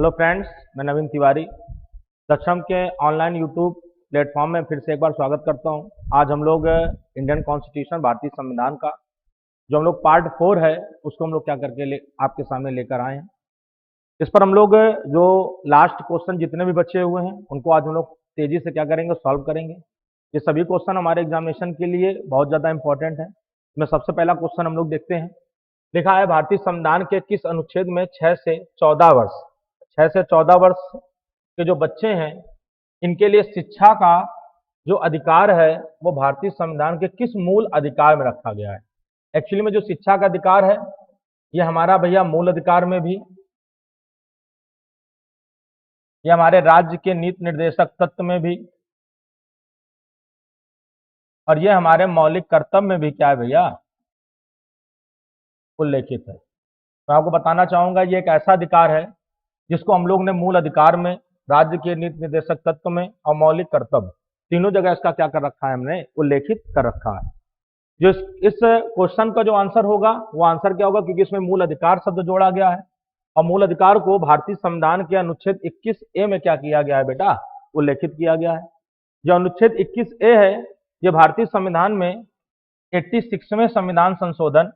Hello friends, मैं नवीन तिवारी सक्षम के ऑनलाइन यूट्यूब प्लेटफॉर्म में फिर से एक बार स्वागत करता हूं। आज हम लोग इंडियन कॉन्स्टिट्यूशन भारतीय संविधान का जो हम लोग पार्ट 4 है उसको हम लोग क्या करके आपके सामने लेकर आए हैं। इस पर हम लोग जो लास्ट क्वेश्चन जितने भी बचे हुए हैं उनको आज हम लोग तेजी से क्या करेंगे, सॉल्व करेंगे। ये सभी क्वेश्चन हमारे एग्जामिनेशन के लिए बहुत ज़्यादा इंपॉर्टेंट है। इसमें सबसे पहला क्वेश्चन हम लोग देखते हैं। लिखा है भारतीय संविधान के किस अनुच्छेद में 6 से 14 वर्ष के जो बच्चे हैं इनके लिए शिक्षा का जो अधिकार है वो भारतीय संविधान के किस मूल अधिकार में रखा गया है। एक्चुअली में जो शिक्षा का अधिकार है ये हमारा भैया मूल अधिकार में भी, ये हमारे राज्य के नीति निर्देशक तत्व में भी, और ये हमारे मौलिक कर्तव्य में भी क्या है भैया, उल्लेखित है। मैं आपको बताना चाहूंगा ये एक ऐसा अधिकार है जिसको हम लोग ने मूल अधिकार में, राज्य के नीति निर्देशक तत्व में और मौलिक कर्तव्य तीनों जगह इसका क्या कर रखा है, हमने उल्लेखित कर रखा है। जो इस क्वेश्चन का जो आंसर होगा वो आंसर क्या होगा, क्योंकि इसमें मूल अधिकार शब्द जोड़ा गया है और मूल अधिकार को भारतीय संविधान के अनुच्छेद 21A में क्या किया गया है बेटा, उल्लेखित किया गया है। जो अनुच्छेद 21A है ये भारतीय संविधान में 86वें संविधान संशोधन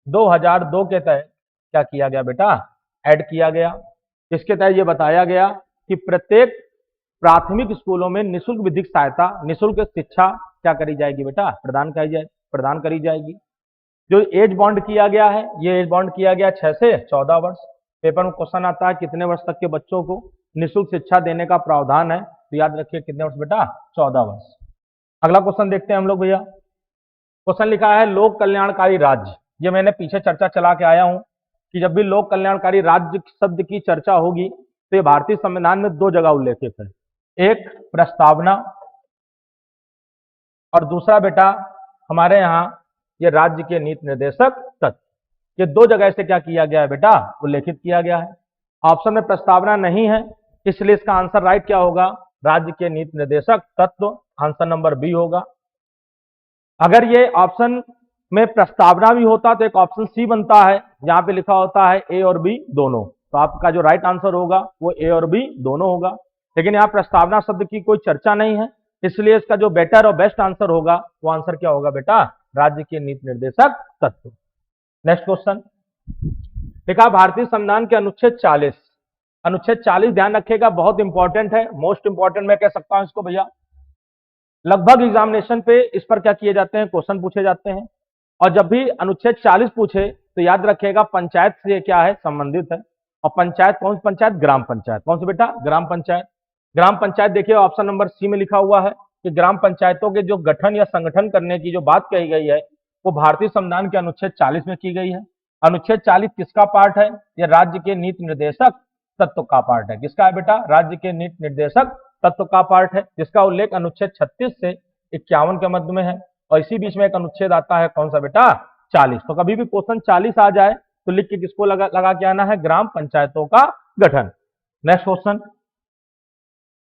2002 के तहत क्या किया गया बेटा, ऐड किया गया। इसके तहत ये बताया गया कि प्रत्येक प्राथमिक स्कूलों में निःशुल्क विधिक सहायता, निःशुल्क शिक्षा क्या करी जाएगी बेटा, प्रदान करी जाएगी। जो एज बॉन्ड किया गया है ये एज बॉन्ड किया गया 6 से 14 वर्ष। पेपर में क्वेश्चन आता है कितने वर्ष तक के बच्चों को निःशुल्क शिक्षा देने का प्रावधान है, तो याद रखिए कितने वर्ष बेटा, 14 वर्ष। अगला क्वेश्चन देखते हैं हम लोग भैया। क्वेश्चन लिखा है लोक कल्याणकारी राज्य। ये मैंने पीछे चर्चा चला के आया हूं कि जब भी लोक कल्याणकारी राज्य शब्द की चर्चा होगी तो ये भारतीय संविधान में 2 जगह उल्लेखित है, एक प्रस्तावना और दूसरा बेटा हमारे यहाँ ये राज्य के नीति निर्देशक तत्व। ये 2 जगह से क्या किया गया है बेटा, उल्लेखित किया गया है। ऑप्शन में प्रस्तावना नहीं है इसलिए इसका आंसर राइट क्या होगा, राज्य के नीति निर्देशक तत्व, आंसर नंबर बी होगा। अगर ये ऑप्शन में प्रस्तावना भी होता तो एक ऑप्शन सी बनता है जहां पे लिखा होता है ए और बी दोनों, तो आपका जो राइट आंसर होगा वो ए और बी दोनों होगा। लेकिन यहाँ प्रस्तावना शब्द की कोई चर्चा नहीं है इसलिए इसका जो बेटर और बेस्ट आंसर होगा वो आंसर क्या होगा बेटा, राज्य के नीति निर्देशक तत्व। नेक्स्ट क्वेश्चन लिखा भारतीय संविधान के अनुच्छेद 40 ध्यान रखिएगा, बहुत इंपॉर्टेंट है, मोस्ट इंपॉर्टेंट मैं कह सकता हूं इसको भैया। लगभग एग्जामिनेशन पे इस पर क्या किए जाते हैं, क्वेश्चन पूछे जाते हैं। और जब भी अनुच्छेद 40 पूछे तो याद रखिएगा पंचायत से क्या है, संबंधित है। और पंचायत कौन सी पंचायत, ग्राम पंचायत। कौन सी बेटा, ग्राम पंचायत। ग्राम पंचायत देखिए ऑप्शन नंबर सी में लिखा हुआ है कि ग्राम पंचायतों के जो गठन या संगठन करने की जो बात कही गई है वो भारतीय संविधान के अनुच्छेद 40 में की गई है। अनुच्छेद 40 किसका पार्ट है, यह राज्य के नीति निर्देशक तत्व का पार्ट है। किसका है बेटा, राज्य के नीति निर्देशक तत्व का पार्ट है, जिसका उल्लेख अनुच्छेद 36 से 51 के मध्य में है। और इसी बीच में एक अनुच्छेद आता है कौन सा बेटा, 40। तो कभी भी क्वेश्चन 40 आ जाए तो लिख के किसको लगा के आना है, ग्राम पंचायतों का गठन। नेक्स्ट क्वेश्चन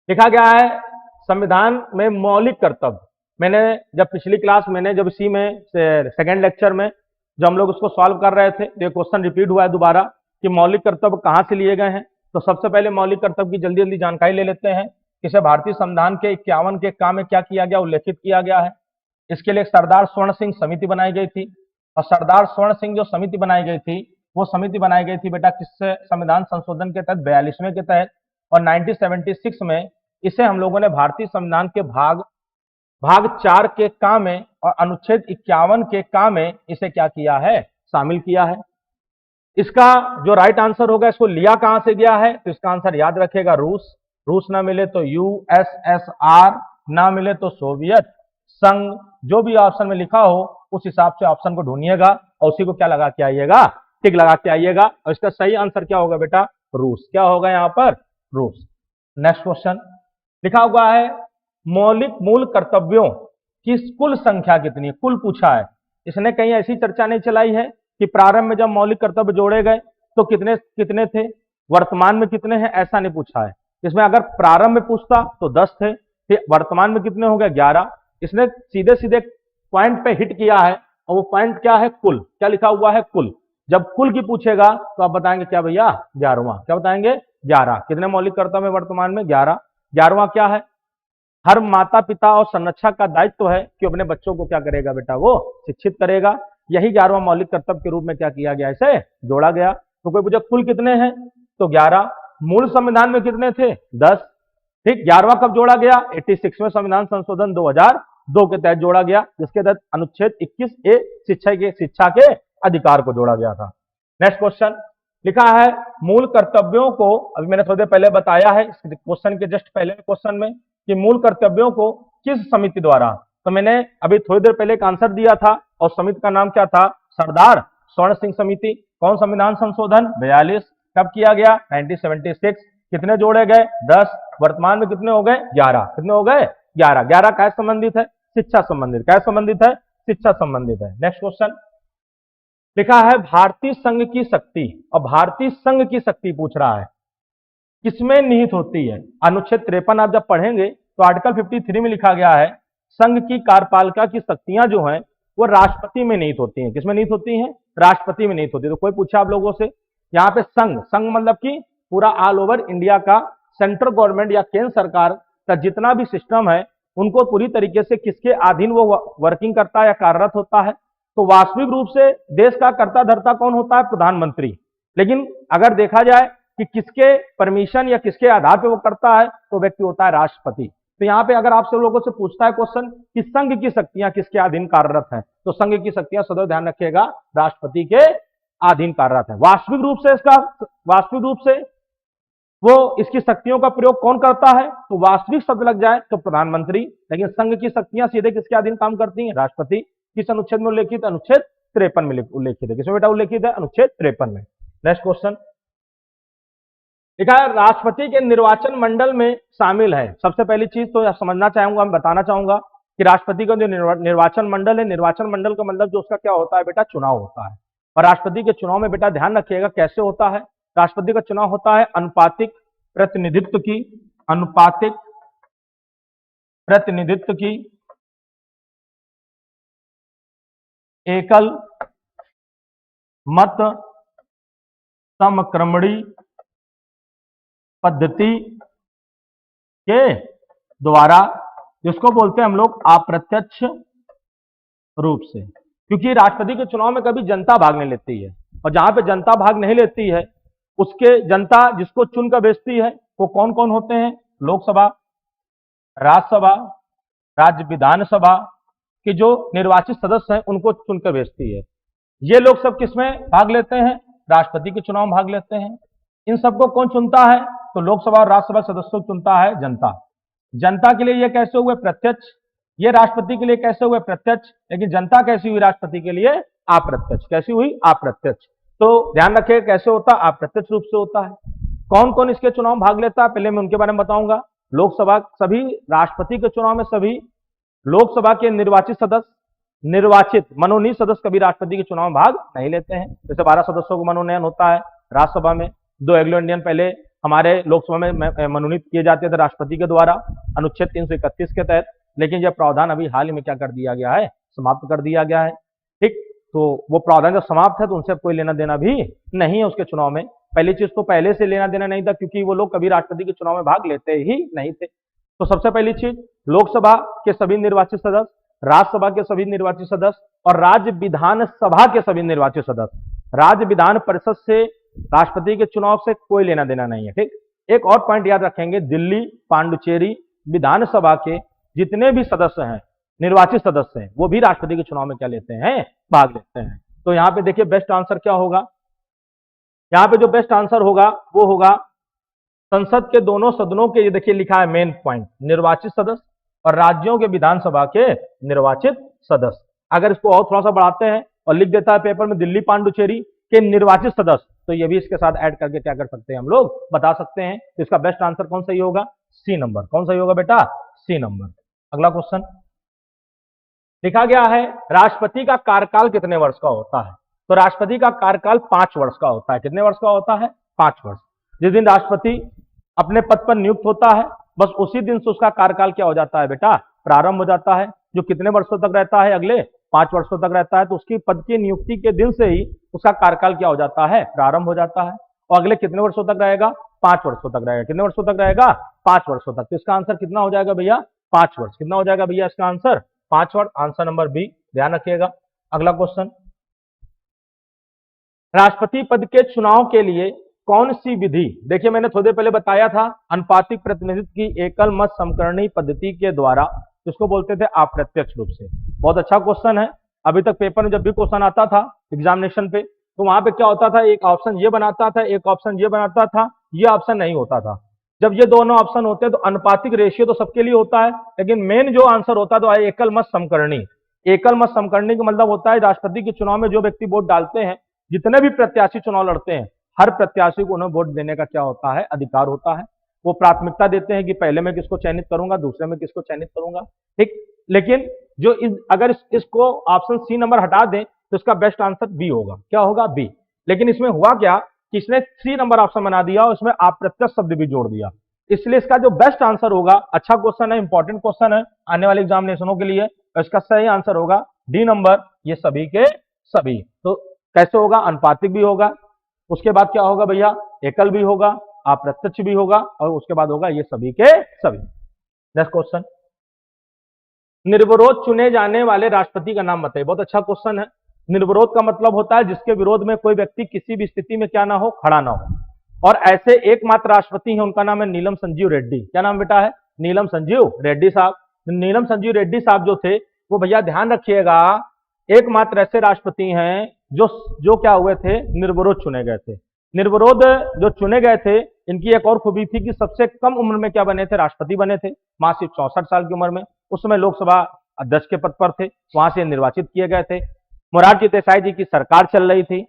लिखा गया है संविधान में मौलिक कर्तव्य। मैंने जब पिछली क्लास जब इसी में सेकेंड लेक्चर में जब हम लोग उसको सॉल्व कर रहे थे तो ये क्वेश्चन रिपीट हुआ है दोबारा कि मौलिक कर्तव्य कहां से लिए गए हैं। तो सबसे पहले मौलिक कर्तव्य की जल्दी जल्दी जानकारी ले लेते हैं। इसे भारतीय संविधान के 51 के काम में क्या किया गया, उल्लेखित किया गया है। इसके लिए सरदार स्वर्ण सिंह समिति बनाई गई थी। और सरदार स्वर्ण सिंह जो समिति बनाई गई थी वो समिति बनाई गई थी बेटा किससे, संविधान संशोधन के तहत 42वें के तहत। और 1976 में इसे हम लोगों ने भारतीय संविधान के भाग 4 के काम में और अनुच्छेद 51 के काम में इसे क्या किया है, शामिल किया है। इसका जो राइट आंसर होगा, इसको लिया कहां से गया है, तो इसका आंसर याद रखेगा रूस ना मिले तो यूएसएसआर, ना मिले तो सोवियत संघ। जो भी ऑप्शन में लिखा हो उस हिसाब से ऑप्शन को ढूंढिएगा और उसी को क्या लगा के आइएगा, टिक लगा के आइएगा। और इसका सही आंसर क्या होगा बेटा, रूस। क्या होगा यहाँ पर, रूस। नेक्स्ट क्वेश्चन लिखा हुआ है मूल कर्तव्यों की कुल संख्या कितनी है, कुल पूछा है। इसने कहीं ऐसी चर्चा नहीं चलाई है कि प्रारंभ में जब मौलिक कर्तव्य जोड़े गए तो कितने थे, वर्तमान में कितने हैं, ऐसा नहीं पूछा है। इसमें अगर प्रारंभ में पूछता तो 10 थे, फिर वर्तमान में कितने हो गए, 11। इसने सीधे सीधे पॉइंट पे हिट किया है और वो पॉइंट क्या है, कुल। क्या लिखा हुआ है, कुल। जब कुल की पूछेगा तो आप बताएंगे क्या भैया, 11वां। क्या बताएंगे, 11। कितने मौलिक कर्तव्य है वर्तमान में? 11। 11वां क्या है? हर माता पिता और संरक्षक का दायित्व है कि अपने बच्चों को क्या करेगा बेटा? वो शिक्षित करेगा। यही 11वां मौलिक कर्तव्य के रूप में क्या किया गया? इसे जोड़ा गया। तो कोई पूछे कुल कितने हैं? तो 11। मूल संविधान में कितने थे? 10। ठीक, 11वां कब जोड़ा गया? 86वें संविधान संशोधन 2002 के तहत जोड़ा गया, जिसके तहत अनुच्छेद 21A शिक्षा के अधिकार को जोड़ा गया था। नेक्स्ट क्वेश्चन लिखा है मूल कर्तव्यों को, अभी मैंने थोड़ी देर पहले बताया है क्वेश्चन के जस्ट पहले क्वेश्चन में कि मूल कर्तव्यों को किस समिति द्वारा, तो मैंने अभी थोड़ी देर पहले एक आंसर दिया था और समिति का नाम क्या था? सरदार स्वर्ण सिंह समिति। कौन संविधान संशोधन? 42। कब किया गया? 1976। कितने जोड़े गए? 10। वर्तमान में कितने हो गए? 11। कितने हो गए? 11। 11 क्या संबंधित है? शिक्षा संबंधित। क्या संबंधित है? शिक्षा संबंधित है। नेक्स्ट क्वेश्चन लिखा है भारतीय संघ की शक्ति, और भारतीय संघ की शक्ति पूछ रहा है किसमें निहित होती है? अनुच्छेद 53 आप जब पढ़ेंगे तो आर्टिकल 53 में लिखा गया है संघ की कार्यपालिका की शक्तियां जो हैं वो राष्ट्रपति में निहित होती हैं। किसमें निहित होती हैं? राष्ट्रपति में निहित होती है। तो कोई पूछा आप लोगों से, यहाँ पे संघ, संघ मतलब कि पूरा ऑल ओवर इंडिया का सेंट्रल गवर्नमेंट या केंद्र सरकार का जितना भी सिस्टम है उनको पूरी तरीके से किसके अधीन वो वर्किंग करता है या कार्यरत होता है? तो वास्तविक रूप से देश का कर्ता धर्ता कौन होता है? प्रधानमंत्री। लेकिन अगर देखा जाए कि किसके परमिशन या किसके आधार पर वो करता है तो व्यक्ति होता है राष्ट्रपति। तो यहाँ पे अगर आपसे लोगों से पूछता है क्वेश्चन कि संघ की शक्तियां किसके अधीन कार्यरत हैं, तो संघ की शक्तियां सदैव ध्यान रखिएगा राष्ट्रपति के अधीन कार्यरत है। वास्तविक रूप से वो इसकी शक्तियों का प्रयोग कौन करता है? तो वास्तविक शब्द लग जाए तो प्रधानमंत्री, लेकिन संघ की शक्तियां सीधे किसके अधीन काम करती हैं? राष्ट्रपति। किस अनुच्छेद में उल्लेखित? अनुच्छेद 53 में उल्लेखित है। किसमें बेटा उल्लेखित है? अनुच्छेद 53 में। नेक्स्ट क्वेश्चन लिखा है राष्ट्रपति के निर्वाचन मंडल में शामिल है। सबसे पहली चीज तो समझना चाहूंगा, मैं बताना चाहूंगा कि राष्ट्रपति का जो निर्वाचन मंडल है, निर्वाचन मंडल का मतलब जो उसका क्या होता है बेटा? चुनाव होता है। और राष्ट्रपति के चुनाव में बेटा ध्यान रखिएगा कैसे होता है। राष्ट्रपति का चुनाव होता है अनुपातिक प्रतिनिधित्व की एकल मत समक्रमणी पद्धति के द्वारा, जिसको बोलते हैं हम लोग अप्रत्यक्ष रूप से। क्योंकि राष्ट्रपति के चुनाव में कभी जनता भाग नहीं लेती है, और जहां पे जनता भाग नहीं लेती है उसके जनता जिसको चुनकर भेजती है वो कौन कौन होते हैं? लोकसभा, राज्यसभा, राज्य विधानसभा के जो निर्वाचित सदस्य हैं उनको चुनकर भेजती है। ये लोग सब किसमें भाग लेते हैं? राष्ट्रपति के चुनाव में भाग लेते हैं। इन सबको कौन चुनता है? तो लोकसभा और राज्यसभा सदस्यों को चुनता है जनता। जनता के लिए ये कैसे हुए? प्रत्यक्ष। ये राष्ट्रपति के लिए कैसे हुए? प्रत्यक्ष। लेकिन जनता कैसी हुई राष्ट्रपति के लिए? अप्रत्यक्ष। कैसी हुई? अप्रत्यक्ष। तो ध्यान रखिए कैसे होता है? अप्रत्यक्ष रूप से होता है। कौन कौन इसके चुनाव में भाग लेता है पहले मैं उनके बारे में बताऊंगा। लोकसभा, सभी राष्ट्रपति के चुनाव में सभी लोकसभा के निर्वाचित सदस्य, निर्वाचित मनोनीत सदस्य कभी राष्ट्रपति के चुनाव में भाग नहीं लेते हैं। जैसे 12 सदस्यों को मनोनयन होता है राज्यसभा में, 2 एंग्लो इंडियन पहले हमारे लोकसभा में मनोनीत किए जाते थे राष्ट्रपति के द्वारा अनुच्छेद 331 के तहत, लेकिन यह प्रावधान अभी हाल ही में क्या कर दिया गया है? समाप्त कर दिया गया है। ठीक, तो वो प्रावधान जब समाप्त है तो उनसे कोई लेना देना भी नहीं है उसके चुनाव में। पहली चीज तो पहले से लेना देना नहीं था क्योंकि वो लोग कभी राष्ट्रपति के चुनाव में भाग लेते ही नहीं थे। तो सबसे पहली चीज लोकसभा के सभी निर्वाचित सदस्य, राज्यसभा के सभी निर्वाचित सदस्य और राज्य विधानसभा के सभी निर्वाचित सदस्य। राज्य विधान परिषद से राष्ट्रपति के चुनाव से कोई लेना देना नहीं है। ठीक, एक और पॉइंट याद रखेंगे, दिल्ली पांडुचेरी विधानसभा के जितने भी सदस्य हैं, निर्वाचित सदस्य हैं, वो भी राष्ट्रपति के चुनाव में क्या लेते हैं? भाग लेते हैं। तो यहां पे देखिए बेस्ट आंसर क्या होगा? यहां पे जो बेस्ट आंसर होगा वो होगा संसद के दोनों सदनों के, ये देखिए लिखा है मेन पॉइंट, निर्वाचित सदस्य और राज्यों के विधानसभा के निर्वाचित सदस्य। अगर इसको और थोड़ा सा बढ़ाते हैं और लिख देता है पेपर में दिल्ली पांडुचेरी के निर्वाचित सदस्य, तो ये भी इसके साथ ऐड करके क्या कर सकते हैं हम लोग? बता सकते हैं। तो इसका बेस्ट आंसर कौन सही होगा? C number. कौन सही होगा बेटा? सी नंबर। अगला क्वेश्चन लिखा गया है राष्ट्रपति का कार्यकाल कितने वर्ष का होता है? तो राष्ट्रपति का कार्यकाल 5 वर्ष का होता है। कितने वर्ष का होता है? 5 वर्ष। जिस दिन राष्ट्रपति अपने पद पर नियुक्त होता है बस उसी दिन से उसका कार्यकाल क्या हो जाता है बेटा? प्रारंभ हो जाता है। जो कितने वर्षों तक रहता है? अगले 5 वर्षों तक रहता है। तो उसकी पद की नियुक्ति के दिन से ही उसका कार्यकाल क्या हो जाता है? प्रारंभ हो जाता है। और अगले कितने वर्षों तक रहेगा? 5 वर्षों तक रहेगा। कितने वर्षों तक रहेगा? 5 वर्षों तक। तो इसका आंसर कितना हो जाएगा भैया? 5 वर्ष। कितना हो जाएगा भैया इसका आंसर? 5 वर्ष। आंसर नंबर बी ध्यान रखिएगा। अगला क्वेश्चन, राष्ट्रपति पद के चुनाव के लिए कौन सी विधि, देखिए मैंने थोड़ी देर पहले बताया था, अनुपातिक प्रतिनिधित्व की एकल मत समकरणी पद्धति के द्वारा, जिसको बोलते थे अप्रत्यक्ष रूप से। बहुत अच्छा क्वेश्चन है। अभी तक पेपर में जब भी क्वेश्चन आता था एग्जामिनेशन पे, तो वहां पे क्या होता था, एक ऑप्शन ये बनाता था, एक ऑप्शन ये बनाता था, ये ऑप्शन नहीं होता था। जब ये दोनों ऑप्शन होते हैं तो अनुपातिक रेशियो तो सबके लिए होता है, लेकिन मेन जो आंसर होता है तो एकल मत समकरणी। एकल मत समकरणी का मतलब होता है राष्ट्रपति के चुनाव में जो व्यक्ति वोट डालते हैं, जितने भी प्रत्याशी चुनाव लड़ते हैं, हर प्रत्याशी को उन्हें वोट देने का क्या होता है? अधिकार होता है। वो प्राथमिकता देते हैं कि पहले मैं किसको चयनित करूंगा, दूसरे में किसको चयनित करूंगा, ठीक। लेकिन जो अगर इसको ऑप्शन सी नंबर हटा दें तो इसका बेस्ट आंसर बी होगा। क्या होगा? बी। लेकिन इसमें हुआ क्या कि इसने सी नंबर ऑप्शन बना दिया और इसमें अप्रत्यक्ष शब्द भी जोड़ दिया, इसलिए इसका जो बेस्ट आंसर होगा, अच्छा क्वेश्चन है, इंपॉर्टेंट क्वेश्चन है आने वाले एग्जामिनेशनों के लिए, तो इसका सही आंसर होगा डी नंबर, ये सभी के सभी। तो कैसे होगा? अनुपातिक भी होगा, उसके बाद क्या होगा भैया? एकल भी होगा, अप्रत्यक्ष भी होगा, और उसके बाद होगा ये सभी के सभी। नेक्स्ट क्वेश्चन, निर्विरोध चुने जाने वाले राष्ट्रपति का नाम बताइए। बहुत अच्छा क्वेश्चन है। निर्विरोध का मतलब होता है जिसके विरोध में कोई व्यक्ति किसी भी स्थिति में क्या ना हो? खड़ा ना हो। और ऐसे एकमात्र राष्ट्रपति हैं, उनका नाम है नीलम संजीव रेड्डी। क्या नाम बेटा है? नीलम संजीव रेड्डी साहब। नीलम संजीव रेड्डी साहब जो थे, वो भैया ध्यान रखिएगा, एकमात्र ऐसे राष्ट्रपति हैं जो क्या हुए थे? निर्विरोध चुने गए थे। निर्विरोध जो चुने गए थे, इनकी एक और खूबी थी कि सबसे कम उम्र में क्या बने थे? राष्ट्रपति बने थे, मात्र 64 साल की उम्र में। उस समय लोकसभा अध्यक्ष के पद पर थे, वहां से निर्वाचित किए गए थे। मोरारजी देसाई जी की सरकार चल रही थी।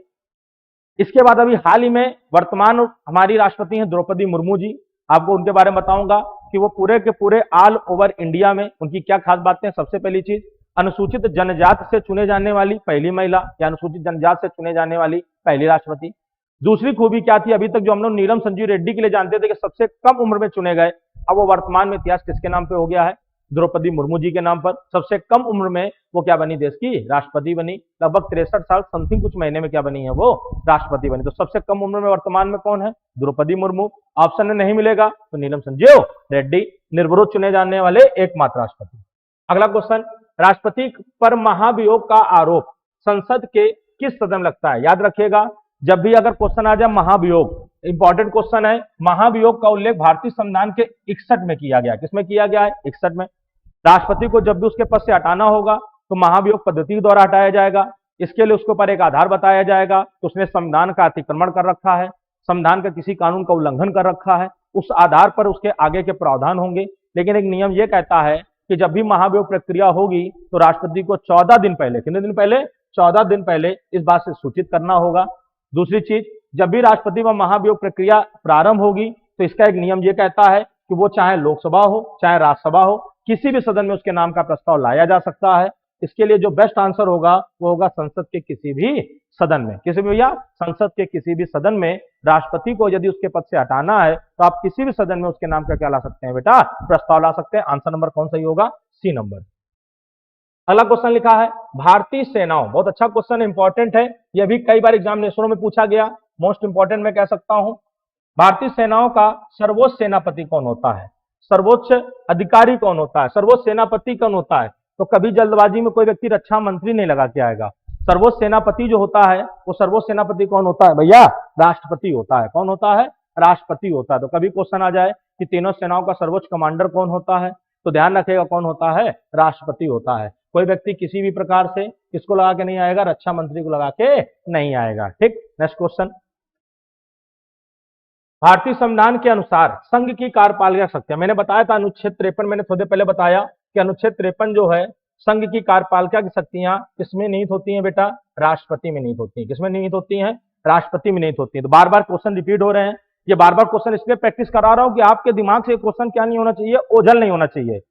इसके बाद अभी हाल ही में वर्तमान हमारी राष्ट्रपति हैं द्रौपदी मुर्मू जी। आपको उनके बारे में बताऊंगा कि वो पूरे के पूरे ऑल ओवर इंडिया में उनकी क्या खास बातें हैं। सबसे पहली चीज, अनुसूचित जनजाति से चुने जाने वाली पहली महिला, या अनुसूचित जनजाति से चुने जाने वाली पहली राष्ट्रपति। दूसरी खूबी क्या थी? अभी तक जो हम लोग नीलम संजीव रेड्डी के लिए जानते थे कि सबसे कम उम्र में चुने गए, अब वो वर्तमान में इतिहास किसके नाम पे हो गया है? द्रौपदी मुर्मू जी के नाम पर। सबसे कम उम्र में वो क्या बनी? देश की राष्ट्रपति बनी। लगभग 63 साल समथिंग कुछ महीने में क्या बनी है? वो राष्ट्रपति बनी। तो सबसे कम उम्र में वर्तमान में कौन है? द्रौपदी मुर्मू। ऑप्शन में नहीं मिलेगा तो नीलम संजीव रेड्डी, निर्विरोध चुने जाने वाले एकमात्र राष्ट्रपति। अगला क्वेश्चन, राष्ट्रपति पर महाभियोग का आरोप संसद के किस सदन में लगता है? याद रखिएगा, जब भी अगर क्वेश्चन आ जाए महाभियोग, इंपॉर्टेंट क्वेश्चन है, महाभियोग का उल्लेख भारतीय संविधान के 61 में किया गया है। किसमें किया गया है? 61 में। राष्ट्रपति को जब भी उसके पद से हटाना होगा तो महाभियोग पद्धति के द्वारा हटाया जाएगा। इसके लिए उसके ऊपर एक आधार बताया जाएगा तो उसने संविधान का अतिक्रमण कर रखा है, संविधान का किसी कानून का उल्लंघन कर रखा है, उस आधार पर उसके आगे के प्रावधान होंगे। लेकिन एक नियम यह कहता है कि जब भी महाभियोग प्रक्रिया होगी तो राष्ट्रपति को 14 दिन पहले, कितने दिन पहले? 14 दिन पहले इस बात से सूचित करना होगा। दूसरी चीज, जब भी राष्ट्रपति व महाभियोग प्रक्रिया प्रारंभ होगी तो इसका एक नियम यह कहता है कि वो चाहे लोकसभा हो चाहे राज्यसभा हो, किसी भी सदन में उसके नाम का प्रस्ताव लाया जा सकता है। इसके लिए जो बेस्ट आंसर होगा वो होगा संसद के किसी भी सदन में। किसी भी भैया? संसद के किसी भी सदन में राष्ट्रपति को यदि उसके पद से हटाना है तो आप किसी भी सदन में उसके नाम का क्या ला सकते हैं बेटा? प्रस्ताव ला सकते हैं। आंसर नंबर कौन सही होगा? C number. अगला क्वेश्चन लिखा है, भारतीय सेनाओं, बहुत अच्छा क्वेश्चन, इंपॉर्टेंट है, यह भी कई बार एग्जामिनेशनों में पूछा गया, मोस्ट इंपॉर्टेंट मैं कह सकता हूं। भारतीय सेनाओं का सर्वोच्च सेनापति कौन होता है? सर्वोच्च अधिकारी कौन होता है? सर्वोच्च सेनापति कौन होता है? तो कभी जल्दबाजी में कोई व्यक्ति रक्षा मंत्री नहीं लगा के आएगा। सर्वोच्च सेनापति जो होता है वो सर्वोच्च सेनापति कौन होता है भैया? राष्ट्रपति होता है। कौन होता है? राष्ट्रपति होता है। तो कभी क्वेश्चन आ जाए कि तीनों सेनाओं का सर्वोच्च कमांडर कौन होता है, तो ध्यान रखिएगा कौन होता है? राष्ट्रपति होता है। कोई व्यक्ति किसी भी प्रकार से किसको लगा के नहीं आएगा? रक्षा मंत्री को लगा के नहीं आएगा। ठीक। नेक्स्ट क्वेश्चन, भारतीय संविधान के अनुसार संघ की कार्यपालिका शक्तियां, मैंने बताया था अनुच्छेद 53, मैंने थोड़ी देर पहले बताया कि अनुच्छेद 53 जो है, संघ की कार्यपालिका की शक्तियां किसमें निहित होती हैं बेटा? राष्ट्रपति में निहित होती हैं। किसमें निहित होती हैं? राष्ट्रपति में निहित होती हैं। तो बार बार क्वेश्चन रिपीट हो रहे हैं, ये बार बार क्वेश्चन इसलिए प्रैक्टिस करा रहा हूं कि आपके दिमाग से क्वेश्चन क्या नहीं होना चाहिए? ओझल नहीं होना चाहिए।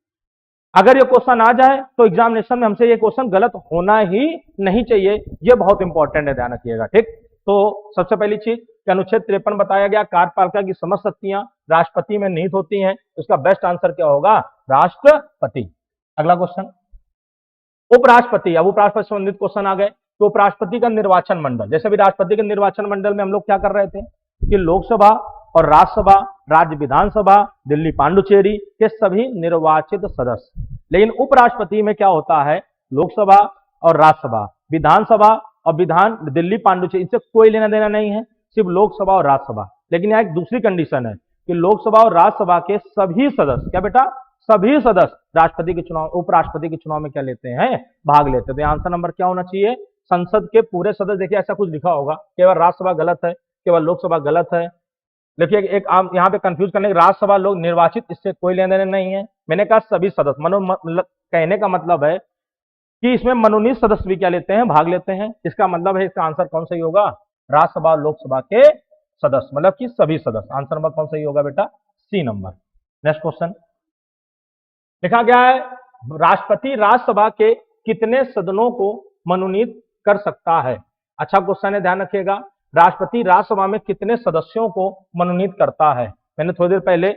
अगर ये क्वेश्चन आ जाए तो एग्जामिनेशन में हमसे ये क्वेश्चन गलत होना ही नहीं चाहिए, ये बहुत इंपॉर्टेंट है, ध्यान रखिएगा। ठीक। तो सबसे पहली चीज कि अनुच्छेद 53 बताया गया, कार्यपालिका की समस्त शक्तियां राष्ट्रपति में निहित होती हैं। उसका बेस्ट आंसर क्या होगा? राष्ट्रपति। अगला क्वेश्चन, उपराष्ट्रपति। अब उपराष्ट्रपति से संबंधित क्वेश्चन आ गए। तो उपराष्ट्रपति का निर्वाचन मंडल, जैसे भी राष्ट्रपति के निर्वाचन मंडल में हम लोग क्या कर रहे थे? कि लोकसभा और राज्यसभा, राज्य विधानसभा, दिल्ली पांडुचेरी के सभी निर्वाचित सदस्य। लेकिन उपराष्ट्रपति में क्या होता है, लोकसभा और राज्यसभा, विधानसभा और दिल्ली पांडुचेरी, इनसे कोई लेना देना नहीं है, सिर्फ लोकसभा और राज्यसभा। लेकिन यहाँ एक दूसरी कंडीशन है कि लोकसभा और राज्यसभा के सभी सदस्य, क्या बेटा, सभी सदस्य राष्ट्रपति के चुनाव, उपराष्ट्रपति के चुनाव में क्या लेते हैं, भाग लेते हैं। तो आंसर नंबर क्या होना चाहिए, संसद के पूरे सदस्य। देखिए ऐसा कुछ लिखा होगा, केवल राज्यसभा गलत है, केवल लोकसभा गलत है। देखिए एक आप यहाँ पे कंफ्यूज करने, राज्यसभा लोग निर्वाचित, इससे कोई लेना देना नहीं है। मैंने कहा सभी सदस्य, कहने का मतलब है कि इसमें मनोनीत सदस्य भी क्या लेते हैं, भाग लेते हैं। इसका मतलब है इसका आंसर कौन सही होगा, राज्यसभा और लोकसभा के सदस्य, मतलब कि सभी सदस्य। आंसर नंबर कौन सही होगा बेटा, सी नंबर। नेक्स्ट क्वेश्चन लिखा गया है, राष्ट्रपति राज्यसभा के कितने सदनों को मनोनीत कर सकता है। अच्छा क्वेश्चन है, ध्यान रखिएगा। राष्ट्रपति राज्यसभा में कितने सदस्यों को मनोनीत करता है। मैंने थोड़ी देर पहले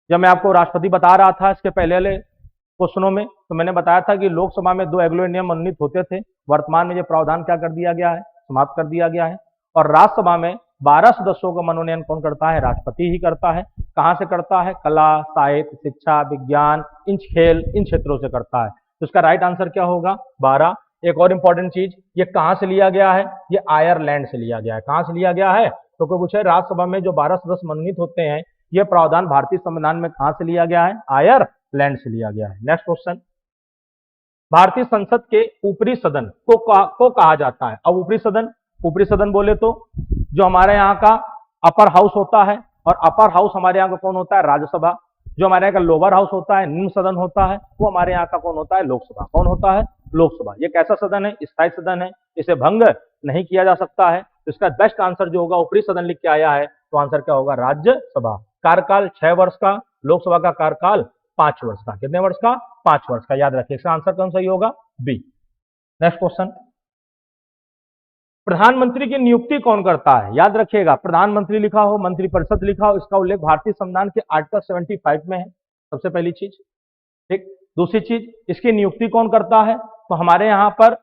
जब मैं आपको राष्ट्रपति बता रहा था इसके पहले वाले क्वेश्चनों में, तो मैंने बताया था कि लोकसभा में 2 एग्लो इंडियन मनोनीत होते थे। वर्तमान में ये प्रावधान क्या कर दिया गया है, समाप्त कर दिया गया है। और राज्यसभा में 12 सदस्यों का मनोनयन कौन करता है, राष्ट्रपति ही करता है। कहां से करता है, कला, साहित्य, शिक्षा, विज्ञान, इन खेल, इन क्षेत्रों से करता है। तो इसका राइट आंसर क्या होगा, 12। एक और इंपॉर्टेंट चीज, ये कहां से लिया गया है, ये आयरलैंड से लिया गया है। कहां से लिया गया है, तो कोई पूछे राज्यसभा में जो 12 सदस्य मनोनीत होते हैं, ये प्रावधान भारतीय संविधान में कहां से लिया गया है, आयरलैंड से लिया गया है। नेक्स्ट क्वेश्चन, भारतीय संसद के ऊपरी सदन को कहा जाता है। अब ऊपरी सदन बोले तो जो हमारे यहाँ का अपर हाउस होता है, और अपर हाउस हमारे यहाँ का कौन होता है, राज्यसभा। जो हमारे यहाँ का लोअर हाउस होता है, निम्न सदन होता है, वो हमारे यहाँ का कौन होता है, लोकसभा। कौन होता है, लोकसभा। ये कैसा सदन है, स्थायी सदन है, इसे भंग नहीं किया जा सकता है। तो इसका बेस्ट आंसर जो होगा, ऊपरी सदन लिख के आया है, तो आंसर क्या होगा, राज्यसभा। कार्यकाल 6 वर्ष का, लोकसभा का कार्यकाल 5 वर्ष का। कितने वर्ष का, 5 वर्ष का। याद रखिए, इसका आंसर कौन सही होगा, बी। नेक्स्ट क्वेश्चन, प्रधानमंत्री की नियुक्ति कौन करता है। याद रखिएगा, प्रधानमंत्री लिखा हो, मंत्रिपरिषद लिखा हो, इसका उल्लेख भारतीय संविधान के आर्टिकल 75 में है। सबसे पहली चीज, ठीक। दूसरी चीज, इसकी नियुक्ति कौन करता है, तो हमारे यहां पर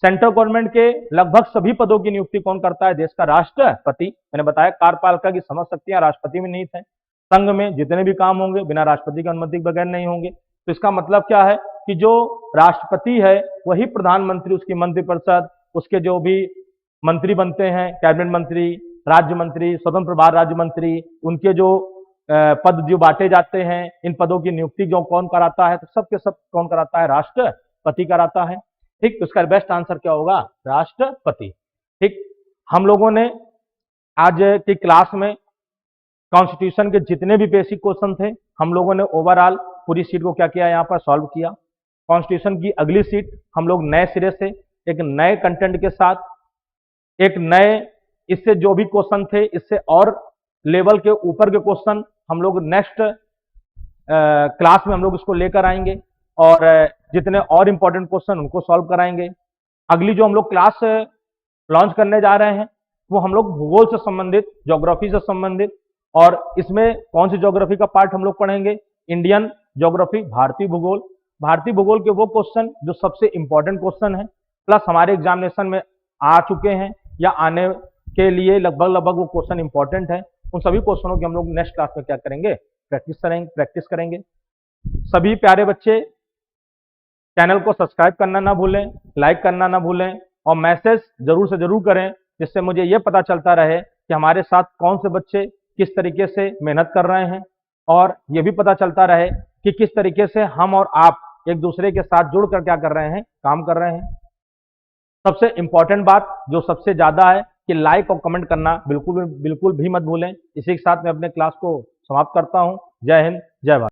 सेंट्रल गवर्नमेंट के लगभग सभी पदों की नियुक्ति कौन करता है, देश का राष्ट्रपति। मैंने बताया कार्यपालिका की समस्त शक्तियां राष्ट्रपति में निहित है। संघ में जितने भी काम होंगे बिना राष्ट्रपति की अनुमति बगैर नहीं होंगे। तो इसका मतलब क्या है कि जो राष्ट्रपति है वही प्रधानमंत्री, उसकी मंत्रिपरिषद, उसके जो भी मंत्री बनते हैं, कैबिनेट मंत्री, राज्य मंत्री, स्वतंत्र प्रभार राज्य मंत्री, उनके जो पद जो बांटे जाते हैं, इन पदों की नियुक्ति जो कौन कराता है, तो सब के सब कौन कराता है, राष्ट्रपति कराता है। ठीक, तो इसका बेस्ट आंसर क्या होगा, राष्ट्रपति। ठीक, हम लोगों ने आज की क्लास में कॉन्स्टिट्यूशन के जितने भी बेसिक क्वेश्चन थे, हम लोगों ने ओवरऑल पूरी सीट को क्या किया, यहाँ पर सॉल्व किया। कॉन्स्टिट्यूशन की अगली सीट हम लोग नए सिरे से, एक नए कंटेंट के साथ, एक नए, इससे जो भी क्वेश्चन थे इससे और लेवल के ऊपर के क्वेश्चन हम लोग नेक्स्ट क्लास में हम लोग इसको लेकर आएंगे, और जितने और इंपॉर्टेंट क्वेश्चन उनको सॉल्व कराएंगे। अगली जो हम लोग क्लास लॉन्च करने जा रहे हैं वो हम लोग भूगोल से संबंधित, ज्योग्राफी से संबंधित, और इसमें कौन सी ज्योग्राफी का पार्ट हम लोग पढ़ेंगे, इंडियन ज्योग्राफी, भारतीय भूगोल। भारतीय भूगोल के वो क्वेश्चन जो सबसे इंपॉर्टेंट क्वेश्चन है, प्लस हमारे एग्जामिनेशन में आ चुके हैं या आने के लिए लगभग वो क्वेश्चन इंपॉर्टेंट है, उन सभी क्वेश्चनों की हम लोग नेक्स्ट क्लास में क्या करेंगे, प्रैक्टिस करेंगे। सभी प्यारे बच्चे चैनल को सब्सक्राइब करना ना भूलें, लाइक करना ना भूलें, और मैसेज जरूर से जरूर करें, जिससे मुझे ये पता चलता रहे कि हमारे साथ कौन से बच्चे किस तरीके से मेहनत कर रहे हैं, और ये भी पता चलता रहे कि किस तरीके से हम और आप एक दूसरे के साथ जुड़कर क्या कर रहे हैं, काम कर रहे हैं। सबसे इंपॉर्टेंट बात जो सबसे ज्यादा है कि लाइक और कमेंट करना बिल्कुल भी मत भूलें। इसी के साथ मैं अपने क्लास को समाप्त करता हूं। जय हिंद, जय भारत।